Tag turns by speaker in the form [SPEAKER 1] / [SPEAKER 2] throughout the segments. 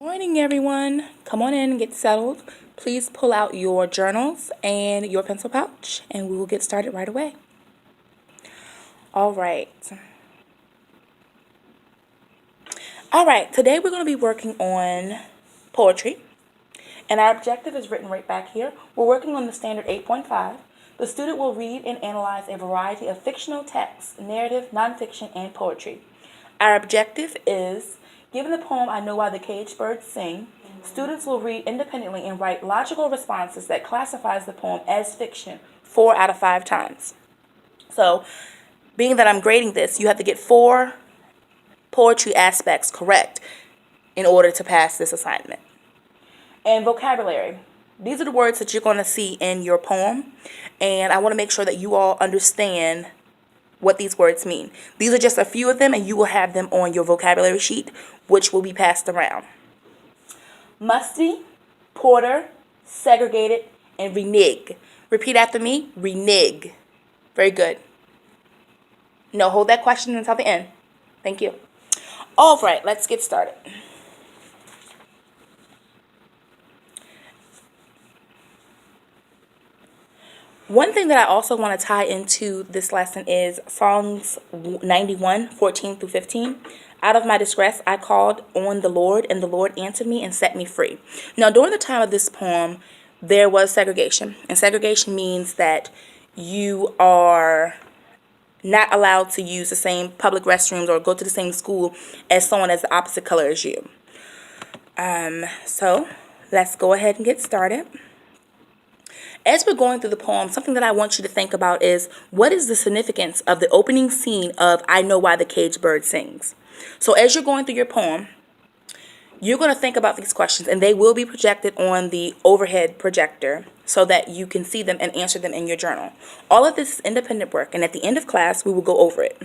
[SPEAKER 1] Morning, everyone. Come on in and get settled. Please pull out your journals and your pencil pouch, and we will get started right away. All right. Today we're going to be working on poetry, and our objective is written right back here. We're working on the standard 8.5. The student will read and analyze a variety of fictional texts, narrative, nonfiction, and poetry. Our objective is, given the poem I Know Why the Caged Birds Sing, students will read independently and write logical responses that classifies the poem as fiction 4 out of 5 times. So, being that I'm grading this, you have to get 4 poetry aspects correct in order to pass this assignment. And vocabulary. These are the words that you're going to see in your poem, and I want to make sure that you all understand what these words mean. These are just a few of them, and you will have them on your vocabulary sheet, which will be passed around. Musty, porter, segregated, and renege. Repeat after me. Renege. Very good. No, hold that question until the end. Thank you. All right, let's get started. One thing that I also want to tie into this lesson is Psalms 91, 14 through 15. Out of my distress, I called on the Lord, and the Lord answered me and set me free. Now, during the time of this poem, there was segregation. And segregation means that you are not allowed to use the same public restrooms or go to the same school as someone that's the opposite color as you. So let's go ahead and get started. As we're going through the poem, something that I want you to think about is, what is the significance of the opening scene of I Know Why the Caged Bird Sings? So as you're going through your poem, you're going to think about these questions, and they will be projected on the overhead projector so that you can see them and answer them in your journal. All of this is independent work, and at the end of class, we will go over it.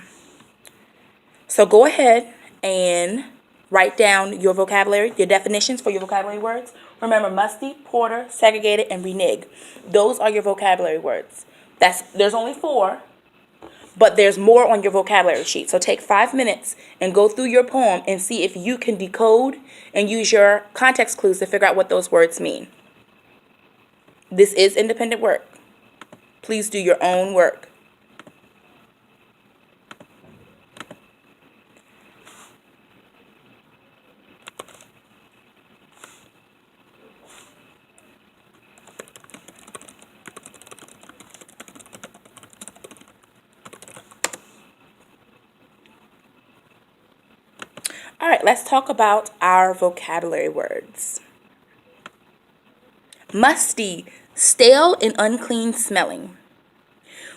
[SPEAKER 1] So go ahead and write down your vocabulary, your definitions for your vocabulary words. Remember, musty, porter, segregated, and renege. Those are your vocabulary words. There's only 4, but there's more on your vocabulary sheet. So take 5 minutes and go through your poem and see if you can decode and use your context clues to figure out what those words mean. This is independent work. Please do your own work. All right, let's talk about our vocabulary words. Musty, stale and unclean smelling.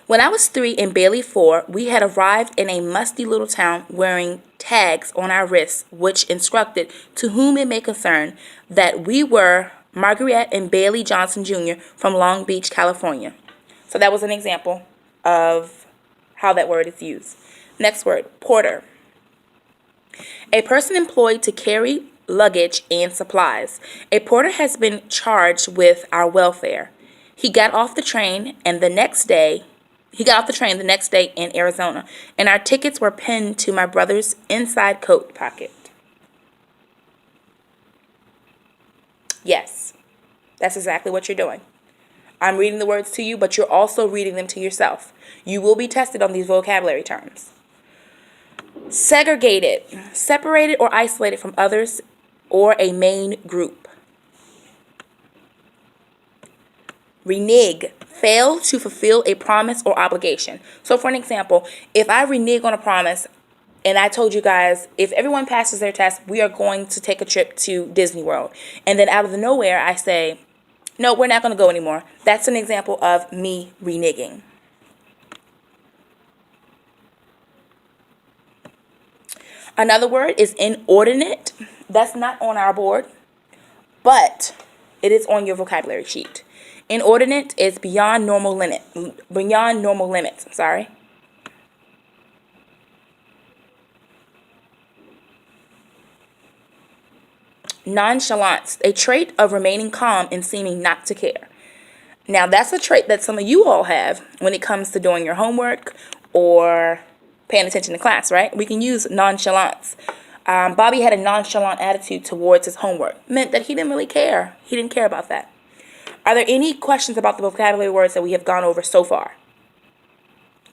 [SPEAKER 1] When I was 3 and Bailey 4, we had arrived in a musty little town wearing tags on our wrists, which instructed, to whom it may concern, that we were Margaret and Bailey Johnson Jr. from Long Beach, California. So that was an example of how that word is used. Next word, porter. A person employed to carry luggage and supplies. A porter has been charged with our welfare. He got off the train the next day in Arizona, and our tickets were pinned to my brother's inside coat pocket. Yes, that's exactly what you're doing. I'm reading the words to you, but you're also reading them to yourself. You will be tested on these vocabulary terms. Segregated, separated or isolated from others or a main group. Renege, fail to fulfill a promise or obligation. So for an example, if I renege on a promise and I told you guys, if everyone passes their test, we are going to take a trip to Disney World. And then out of the nowhere, I say, no, we're not going to go anymore. That's an example of me reneging. Another word is inordinate. That's not on our board, but it is on your vocabulary sheet. Inordinate is beyond normal limits. Nonchalance, a trait of remaining calm and seeming not to care. Now, that's a trait that some of you all have when it comes to doing your homework or paying attention to class, right? We can use nonchalance. Bobby had a nonchalant attitude towards his homework. Meant that he didn't really care. He didn't care about that. Are there any questions about the vocabulary words that we have gone over so far?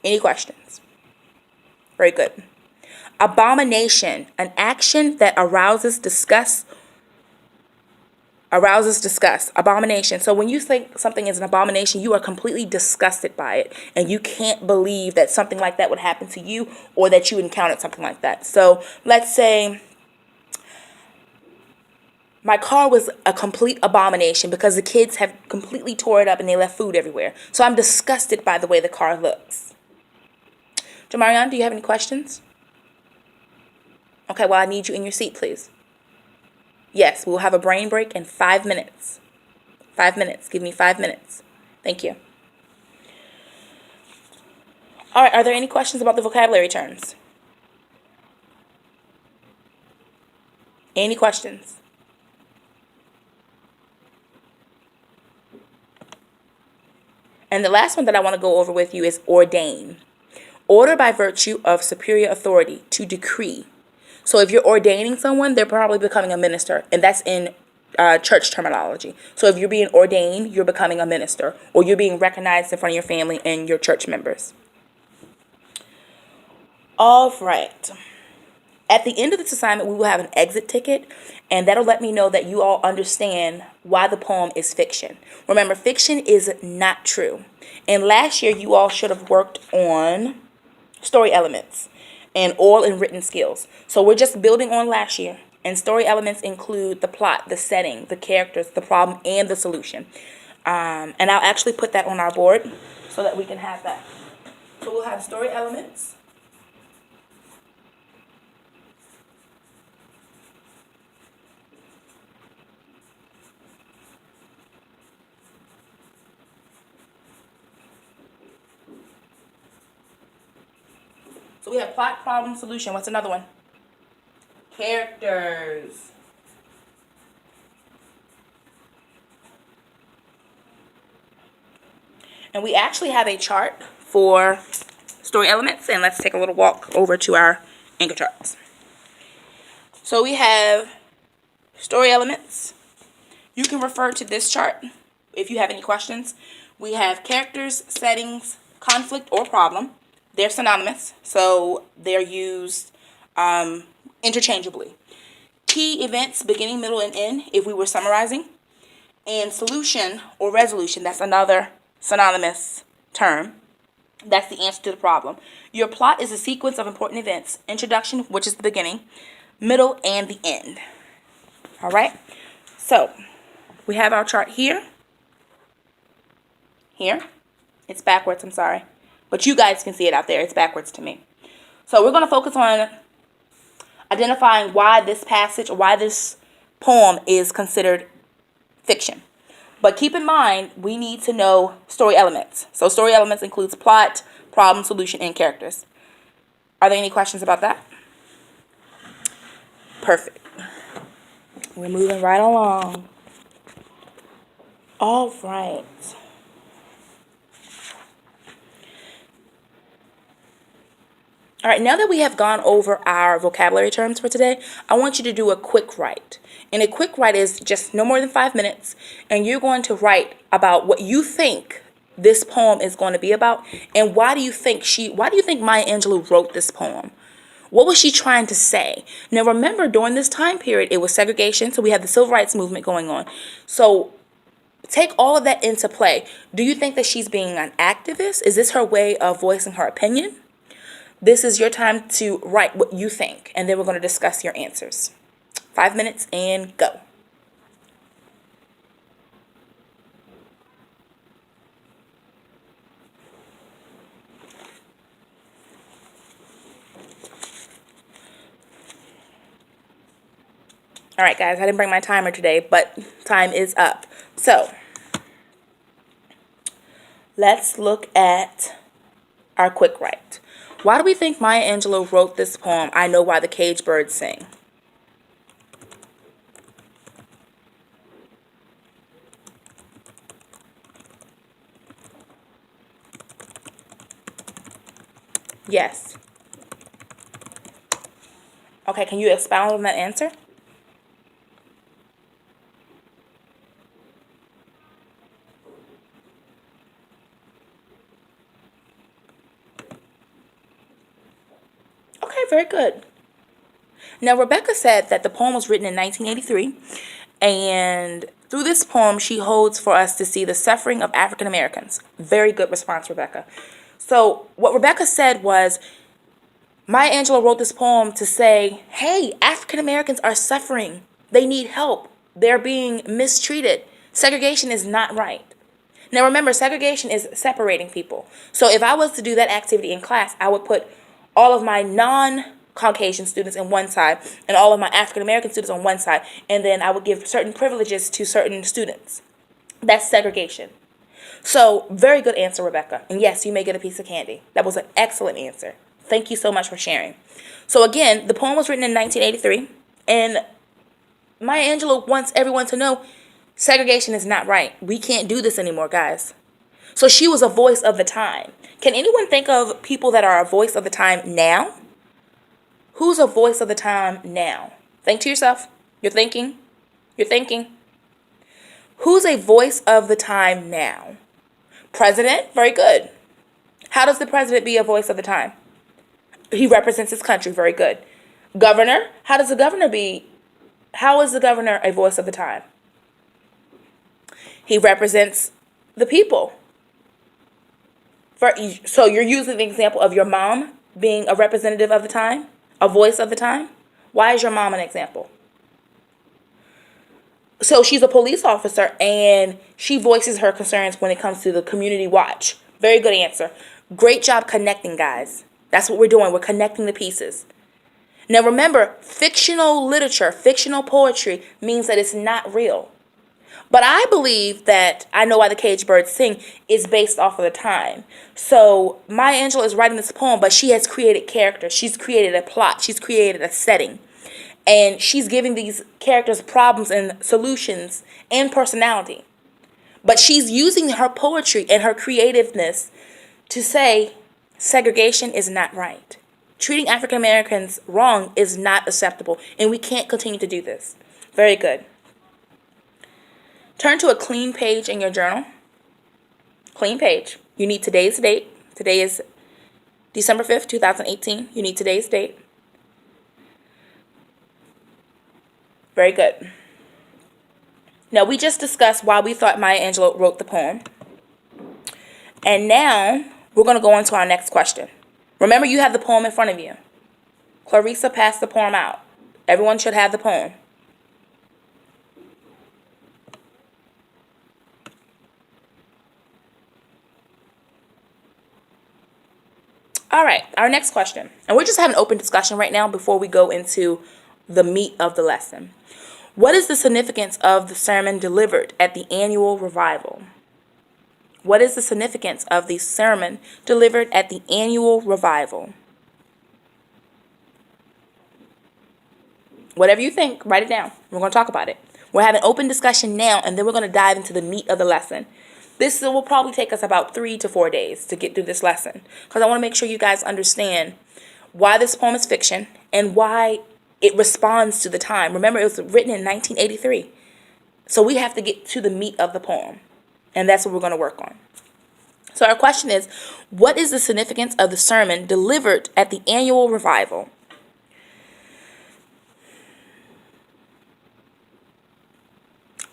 [SPEAKER 1] Any questions? Very good. Abomination, an action that arouses disgust. Abomination. So when you think something is an abomination, you are completely disgusted by it. And you can't believe that something like that would happen to you or that you encountered something like that. So let's say my car was a complete abomination because the kids have completely tore it up and they left food everywhere. So I'm disgusted by the way the car looks. Jamarian, do you have any questions? Okay, well, I need you in your seat, please. Yes, we'll have a brain break in 5 minutes. 5 minutes. Give me 5 minutes. Thank you. All right, are there any questions about the vocabulary terms? Any questions? And the last one that I want to go over with you is ordain. Order by virtue of superior authority, to decree. So if you're ordaining someone, they're probably becoming a minister, and that's in church terminology. So if you're being ordained, you're becoming a minister, or you're being recognized in front of your family and your church members. All right. At the end of this assignment, we will have an exit ticket, and that'll let me know that you all understand why the poem is fiction. Remember, fiction is not true. And last year, you all should have worked on story elements and oral and written skills. So we're just building on last year. And story elements include the plot, the setting, the characters, the problem, and the solution. And I'll actually put that on our board so that we can have that. So we'll have story elements. So we have plot, problem, solution. What's another one? Characters. And we actually have a chart for story elements. And let's take a little walk over to our anchor charts. So we have story elements. You can refer to this chart if you have any questions. We have characters, settings, conflict, or problem. They're synonymous, so they're used interchangeably. Key events, beginning, middle, and end, if we were summarizing. And solution or resolution, that's another synonymous term. That's the answer to the problem. Your plot is a sequence of important events. Introduction, which is the beginning, middle, and the end. All right? So, we have our chart here. Here. It's backwards, I'm sorry. But you guys can see it out there. It's backwards to me. So we're going to focus on identifying why this passage or why this poem is considered fiction. But keep in mind, we need to know story elements. So story elements includes plot, problem, solution, and characters. Are there any questions about that? Perfect. We're moving right along. All right. All right, now that we have gone over our vocabulary terms for today, I want you to do a quick write. And a quick write is just no more than 5 minutes, and you're going to write about what you think this poem is going to be about, and why do you think Maya Angelou wrote this poem? What was she trying to say? Now remember, during this time period, it was segregation, so we had the civil rights movement going on. So take all of that into play. Do you think that she's being an activist? Is this her way of voicing her opinion? This is your time to write what you think, and then we're going to discuss your answers. 5 minutes and go. All right, guys, I didn't bring my timer today, but time is up. So let's look at our quick write. Why do we think Maya Angelou wrote this poem, I Know Why the Caged Birds Sing? Yes. Okay, can you expound on that answer? Okay, very good. Now, Rebecca said that the poem was written in 1983, and through this poem, she holds for us to see the suffering of African Americans. Very good response, Rebecca. So, what Rebecca said was, Maya Angelou wrote this poem to say, hey, African Americans are suffering. They need help. They're being mistreated. Segregation is not right. Now remember, segregation is separating people. So if I was to do that activity in class, I would put all of my non-Caucasian students on one side and all of my African American students on one side, and then I would give certain privileges to certain students. That's segregation. So very good answer, Rebecca. And yes, you may get a piece of candy. That was an excellent answer. Thank you so much for sharing. So again, the poem was written in 1983, and Maya Angelou wants everyone to know segregation is not right. We can't do this anymore, guys. So she was a voice of the time. Can anyone think of people that are a voice of the time now? Who's a voice of the time now? Think to yourself. You're thinking. You're thinking. Who's a voice of the time now? President? Very good. How does the president be a voice of the time? He represents his country. Very good. Governor? How is the governor a voice of the time? He represents the people. So you're using the example of your mom being a representative of the time, a voice of the time. Why is your mom an example? So she's a police officer and she voices her concerns when it comes to the community watch. Very good answer. Great job connecting, guys. That's what we're doing. We're connecting the pieces. Now remember, fictional literature, fictional poetry means that it's not real. But I believe that I Know Why the Caged Birds Sing is based off of the time. So Maya Angelou is writing this poem, but she has created characters. She's created a plot. She's created a setting. And she's giving these characters problems and solutions and personality. But she's using her poetry and her creativeness to say segregation is not right. Treating African Americans wrong is not acceptable. And we can't continue to do this. Very good. Turn to a clean page in your journal. Clean page. You need today's date. Today is December 5th, 2018. You need today's date. Very good. Now, we just discussed why we thought Maya Angelou wrote the poem. And now, we're going to go on to our next question. Remember, you have the poem in front of you. Clarissa passed the poem out. Everyone should have the poem. All right, our next question. And we're just having an open discussion right now before we go into the meat of the lesson. What is the significance of the sermon delivered at the annual revival? What is the significance of the sermon delivered at the annual revival? Whatever you think, write it down. We're going to talk about it. We're having open discussion now, and then we're going to dive into the meat of the lesson. This will probably take us about 3 to 4 days to get through this lesson, because I want to make sure you guys understand why this poem is fiction and why it responds to the time. Remember, it was written in 1983. So we have to get to the meat of the poem, and that's what we're going to work on. So our question is, what is the significance of the sermon delivered at the annual revival?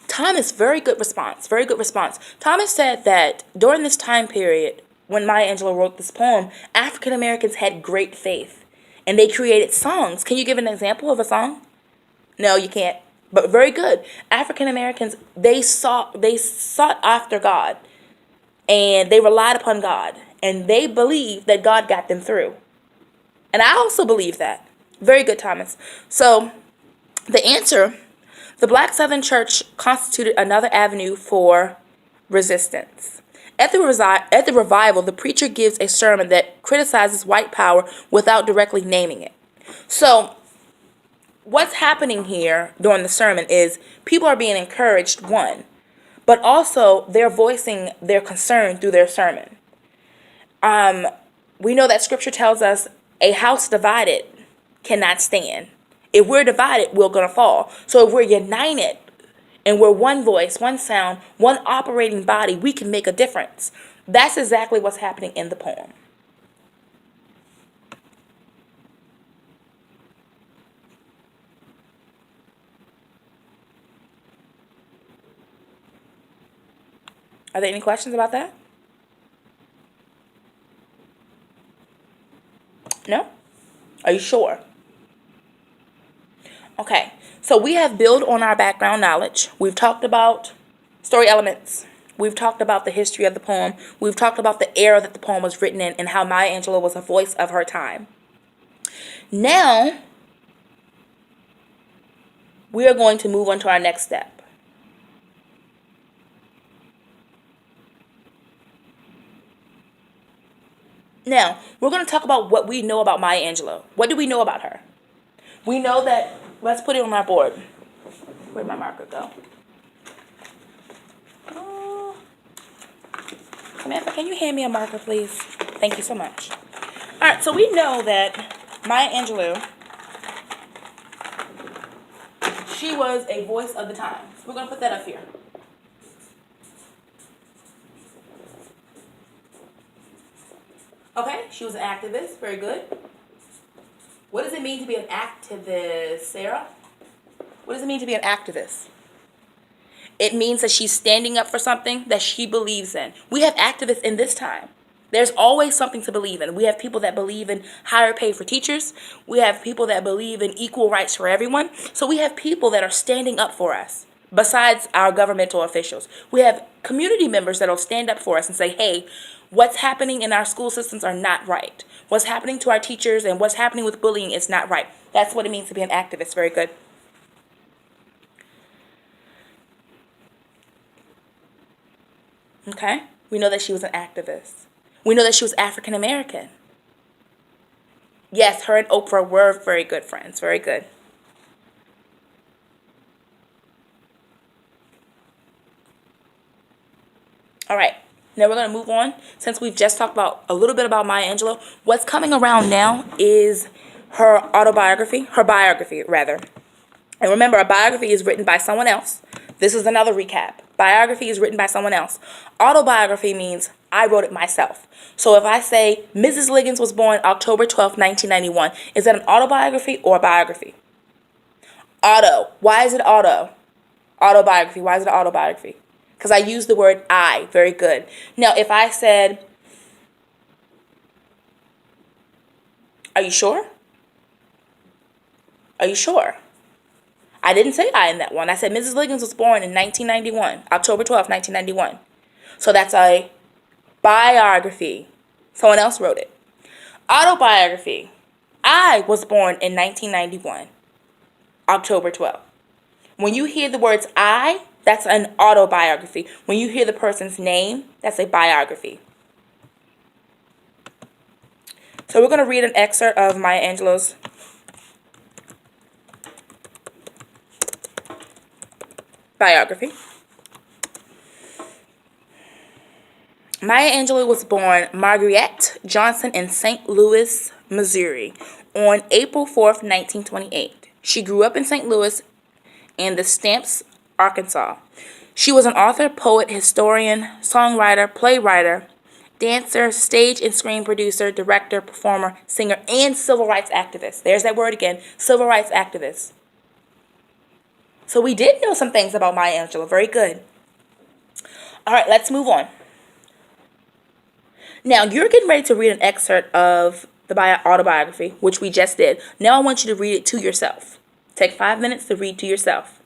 [SPEAKER 1] Thomas, very good response. Very good response. Thomas said that during this time period, when Maya Angelou wrote this poem, African Americans had great faith, and they created songs. Can you give an example of a song? No, you can't. But very good. African Americans, they sought after God, and they relied upon God, and they believed that God got them through. And I also believe that. Very good, Thomas. So the answer. The Black Southern Church constituted another avenue for resistance. At the revival, the preacher gives a sermon that criticizes white power without directly naming it. So, what's happening here during the sermon is people are being encouraged, one, but also they're voicing their concern through their sermon. We know that Scripture tells us a house divided cannot stand. If we're divided, we're going to fall. So if we're united and we're one voice, one sound, one operating body, we can make a difference. That's exactly what's happening in the poem. Are there any questions about that? No? Are you sure? Okay, so we have built on our background knowledge. We've talked about story elements. We've talked about the history of the poem. We've talked about the era that the poem was written in and how Maya Angelou was a voice of her time. Now, we are going to move on to our next step. Now, we're going to talk about what we know about Maya Angelou. What do we know about her? We know that, let's put it on my board. Where'd my marker go? Samantha, can you hand me a marker, please? Thank you so much. All right, so we know that Maya Angelou, she was a voice of the times. We're going to put that up here. Okay, she was an activist. Very good. What does it mean to be an activist, Sarah? What does it mean to be an activist? It means that she's standing up for something that she believes in. We have activists in this time. There's always something to believe in. We have people that believe in higher pay for teachers. We have people that believe in equal rights for everyone. So we have people that are standing up for us besides our governmental officials. We have community members that will stand up for us and say, hey, what's happening in our school systems are not right. What's happening to our teachers and what's happening with bullying is not right. That's what it means to be an activist. Very good. Okay? We know that she was an activist. We know that she was African American. Yes, her and Oprah were very good friends. Very good. All right. Now we're going to move on. Since we've just talked about a little bit about Maya Angelou, what's coming around now is her autobiography, her biography, rather. And remember, a biography is written by someone else. This is another recap. Biography is written by someone else. Autobiography means I wrote it myself. So if I say Mrs. Liggins was born October 12th, 1991, is that an autobiography or a biography? Auto. Why is it auto? Autobiography. Why is it an autobiography? Because I use the word I. Very good. Now, if I said, are you sure? Are you sure? I didn't say I in that one. I said Mrs. Liggins was born in 1991, October 12th, 1991. So that's a biography. Someone else wrote it. Autobiography. I was born in 1991, October 12th. When you hear the words I, that's an autobiography. When you hear the person's name, that's a biography. So we're going to read an excerpt of Maya Angelou's biography. Maya Angelou was born Marguerite Johnson in St. Louis, Missouri, on April 4th, 1928. She grew up in St. Louis and the Stamps, Arkansas. She was an author, poet, historian, songwriter, playwright, dancer, stage and screen producer, director, performer, singer, and civil rights activist. There's that word again, civil rights activist. So we did know some things about Maya Angelou. Very good. All right, let's move on. Now, you're getting ready to read an excerpt of the autobiography, which we just did. Now I want you to read it to yourself. Take 5 minutes to read to yourself.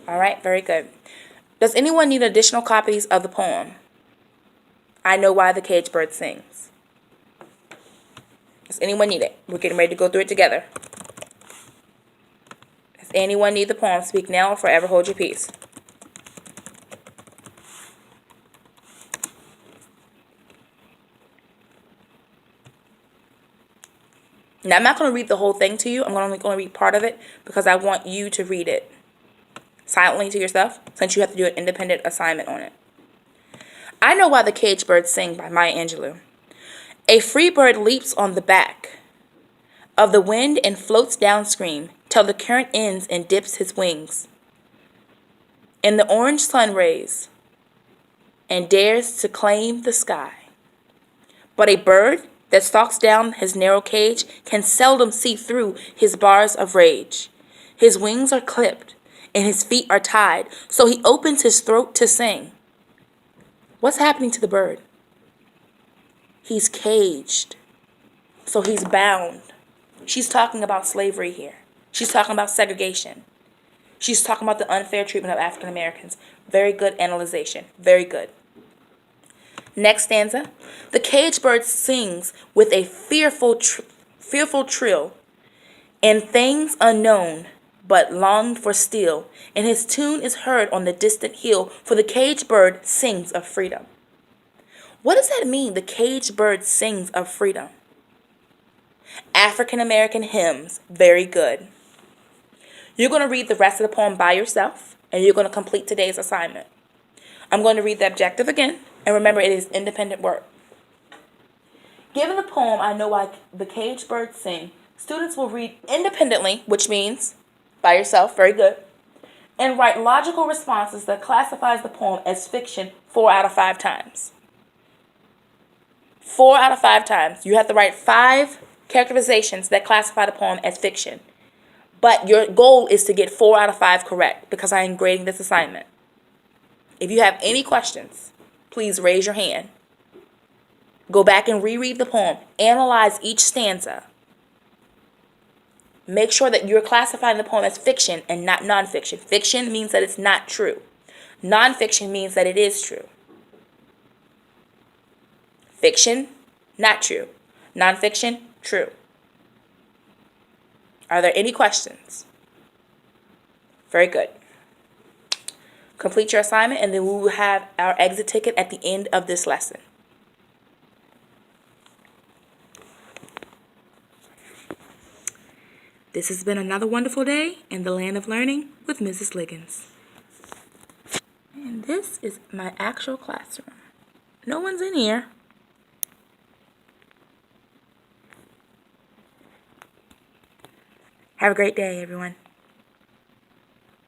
[SPEAKER 1] All right, very good. Does anyone need additional copies of the poem? I Know Why the Caged Bird Sings. Does anyone need it? We're getting ready to go through it together. Does anyone need the poem? Speak now or forever hold your peace. Now, I'm not going to read the whole thing to you. I'm only going to read part of it because I want you to read it silently to yourself since you have to do an independent assignment on it. I Know Why the Caged Bird Sing by Maya Angelou. A free bird leaps on the back of the wind and floats downstream till the current ends and dips his wings in the orange sun rays and dares to claim the sky. But a bird that stalks down his narrow cage can seldom see through his bars of rage. His wings are clipped and his feet are tied, so he opens his throat to sing. What's happening to the bird? He's caged, so he's bound. She's talking about slavery here. She's talking about segregation. She's talking about the unfair treatment of African Americans. Very good analyzation. Very good. Next stanza. The caged bird sings with a fearful trill, and things unknown but longed for still, and his tune is heard on the distant hill, for the caged bird sings of freedom. What does that mean? The caged bird sings of freedom. African American hymns. Very good. You're going to read the rest of the poem by yourself, and you're going to complete today's assignment. I'm going to read the objective again, and remember, it is independent work. Given the poem, I Know Why the Caged Bird Sing, students will read independently, which means by yourself, very good, and write logical responses that classifies the poem as fiction 4 out of 5 times. 4 out of 5 times. You have to write 5 characterizations that classify the poem as fiction. But your goal is to get 4 out of 5 correct, because I am grading this assignment. If you have any questions, please raise your hand. Go back and reread the poem. Analyze each stanza. Make sure that you're classifying the poem as fiction and not nonfiction. Fiction means that it's not true. Nonfiction means that it is true. Fiction, not true. Nonfiction, true. Are there any questions? Very good. Complete your assignment, and then we will have our exit ticket at the end of this lesson. This has been another wonderful day in the land of learning with Mrs. Liggins. And this is my actual classroom. No one's in here. Have a great day, everyone.